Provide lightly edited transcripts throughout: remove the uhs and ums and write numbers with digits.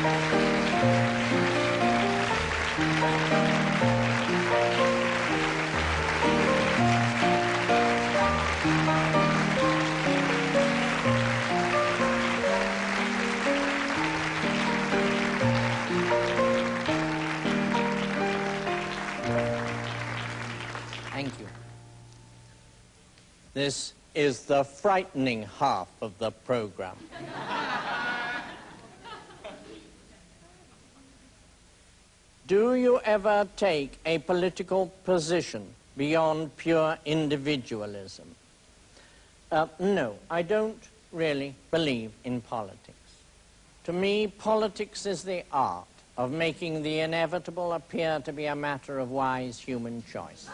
Thank you. This is the frightening half of the program. Do you ever take a political position beyond pure individualism? No, I don't really believe in politics. To me, politics is the art of making the inevitable appear to be a matter of wise human choice.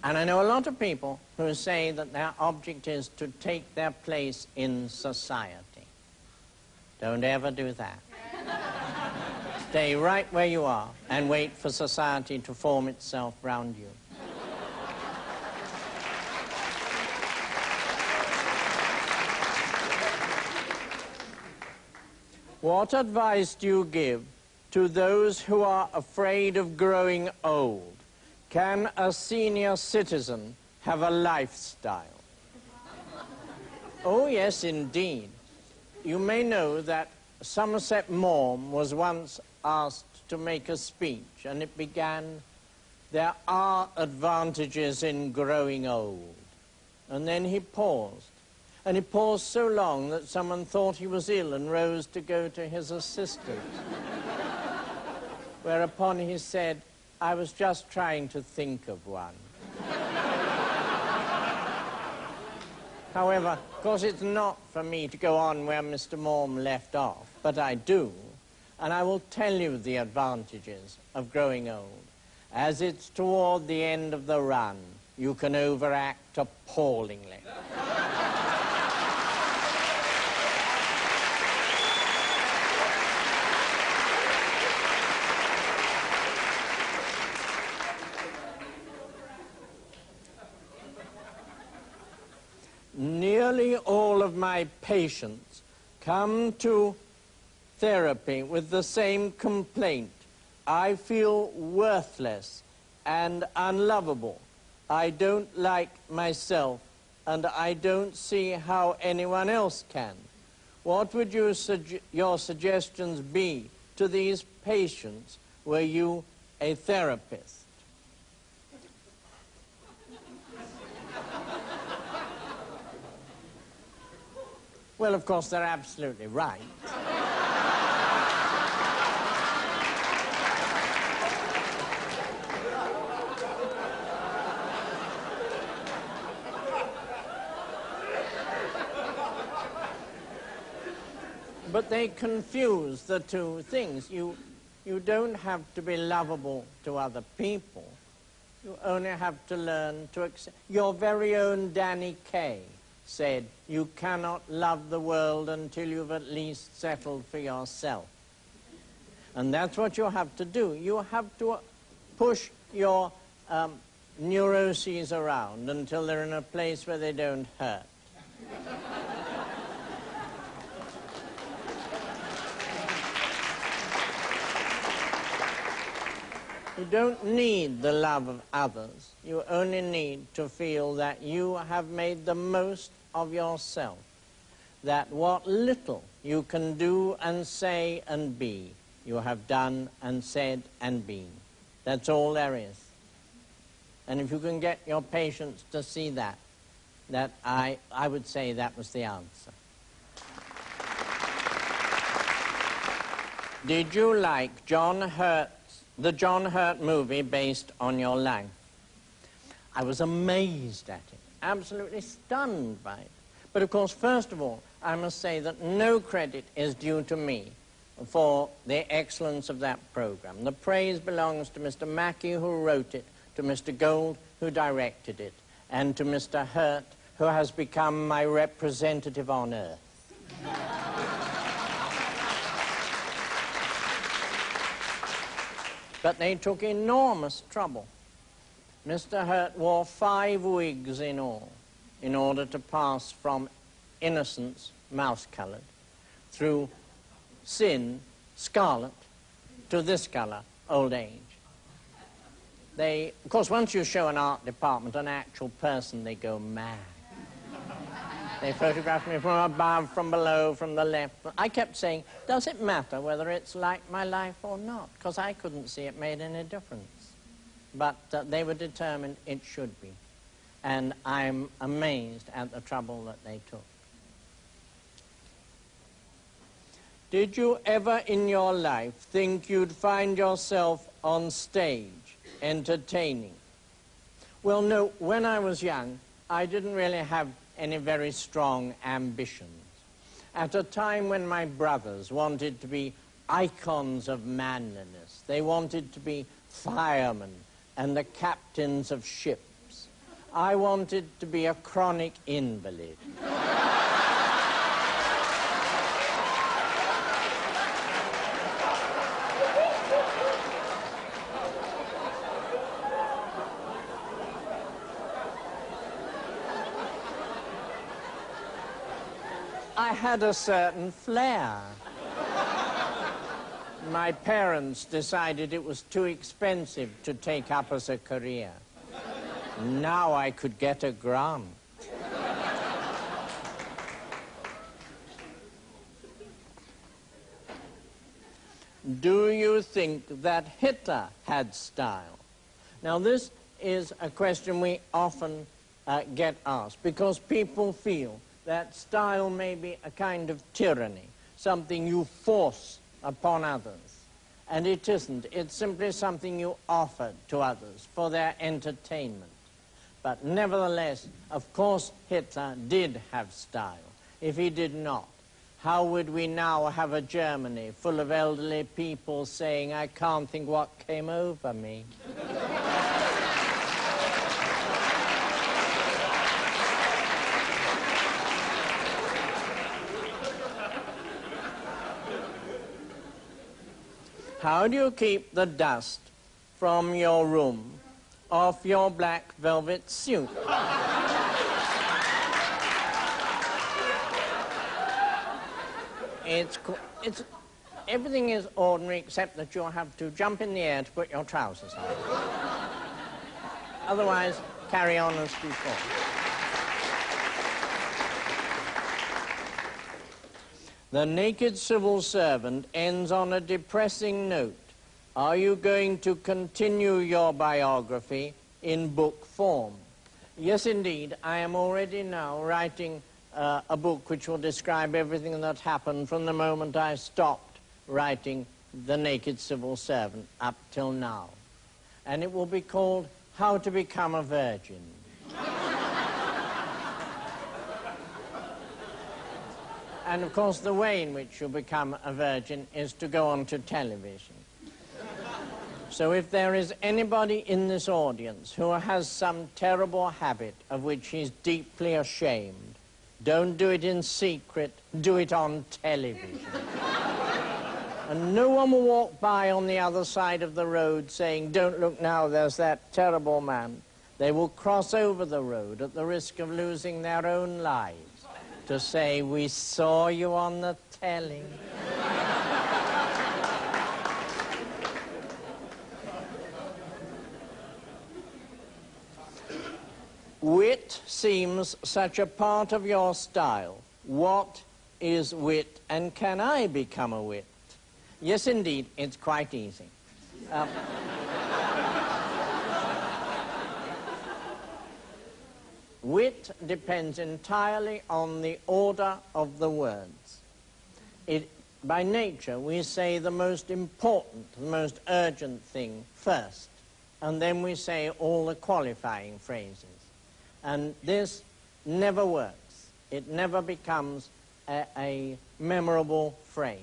And I know a lot of people who say that their object is to take their place in society. Don't ever do that. Stay right where you are and wait for society to form itself round you. What advice do you give to those who are afraid of growing old? Can a senior citizen have a lifestyle? Oh, yes, indeed. You may know that Somerset Maugham was once asked to make a speech, and it began, "There are advantages in growing old." And then he paused. And he paused so long that someone thought he was ill and rose to go to his assistant. Whereupon he said, "I was just trying to think of one." However, of course, it's not for me to go on where Mr. Maugham left off, but I do, and I will tell you the advantages of growing old. As it's toward the end of the run, you can overact appallingly. Nearly all of my patients come to therapy with the same complaint. I feel worthless and unlovable. I don't like myself, and I don't see how anyone else can. What would your suggestions be to these patients were you a therapist? Well, of course, they're absolutely right. But they confuse the two things. You don't have to be lovable to other people. You only have to learn to accept. Your very own Danny Kaye said, "You cannot love the world until you've at least settled for yourself." And that's what you have to do. You have to push your neuroses around until they're in a place where they don't hurt. You don't need the love of others. You only need to feel that you have made the most of yourself, that what little you can do and say and be, you have done and said and been. That's all there is. And if you can get your patients to see that, I would say that was the answer. Did you like the John Hurt movie based on your life? I was amazed at it, absolutely stunned by it. But of course, first of all, I must say that no credit is due to me for the excellence of that program. The praise belongs to Mr. Mackey, who wrote it, to Mr. Gold, who directed it, and to Mr. Hurt, who has become my representative on earth. But they took enormous trouble. Mr. Hurt wore 5 wigs in all. in order to pass from innocence, mouse-colored, through sin, scarlet, to this color, old age. Of course, once you show an art department an actual person, they go mad. They photograph me from above, from below, from the left. I kept saying, does it matter whether it's like my life or not? Because I couldn't see it made any difference. But they were determined it should be. And I'm amazed at the trouble that they took. Did you ever in your life think you'd find yourself on stage entertaining? Well, no, when I was young, I didn't really have any very strong ambitions. At a time when my brothers wanted to be icons of manliness, they wanted to be firemen and the captains of ships, I wanted to be a chronic invalid. I had a certain flair. My parents decided it was too expensive to take up as a career. Now I could get a grant. Do you think that Hitler had style? Now this is a question we often get asked, because people feel that style may be a kind of tyranny, something you force upon others. And it isn't. It's simply something you offer to others for their entertainment. But nevertheless, of course, Hitler did have style. If he did not, how would we now have a Germany full of elderly people saying, I can't think what came over me? How do you keep the dust from your room off your black velvet suit? Everything is ordinary except that you'll have to jump in the air to put your trousers on. Otherwise, carry on as before. The naked civil servant ends on a depressing note. Are you going to continue your biography in book form? Yes, indeed. I am already now writing a book which will describe everything that happened from the moment I stopped writing The Naked Civil Servant up till now. And it will be called How to Become a Virgin. And, of course, the way in which you become a virgin is to go on to television. So if there is anybody in this audience who has some terrible habit of which he's deeply ashamed, don't do it in secret, do it on television. And no one will walk by on the other side of the road saying, don't look now, there's that terrible man. They will cross over the road at the risk of losing their own lives to say, we saw you on the telly. Wit seems such a part of your style. What is wit, and can I become a wit? Yes, indeed, it's quite easy. Wit depends entirely on the order of the words. By nature, we say the most important, the most urgent thing first, and then we say all the qualifying phrases. And this never works. It never becomes a memorable phrase.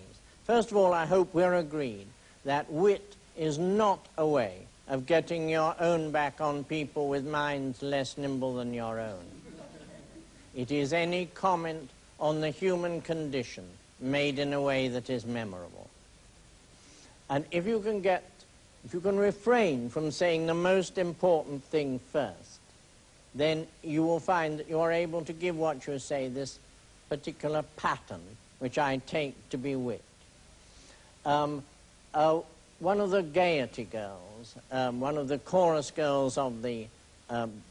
First of all, I hope we're agreed that wit is not a way of getting your own back on people with minds less nimble than your own. It is any comment on the human condition made in a way that is memorable. And if you can refrain from saying the most important thing first, then you will find that you are able to give what you say this particular pattern, which I take to be wit. One of the Gaiety girls, one of the chorus girls of the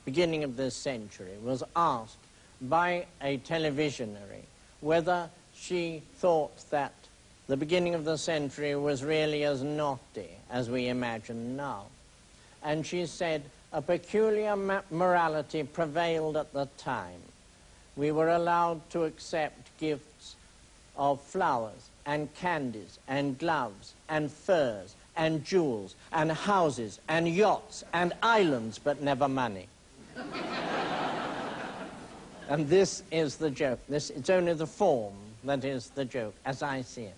beginning of this century, was asked by a televisionary whether she thought that the beginning of the century was really as naughty as we imagine now. And she said, a peculiar morality prevailed at the time. We were allowed to accept gifts of flowers and candies and gloves and furs and jewels and houses and yachts and islands, but never money. And this is the joke. It's only the form that is the joke, as I see it.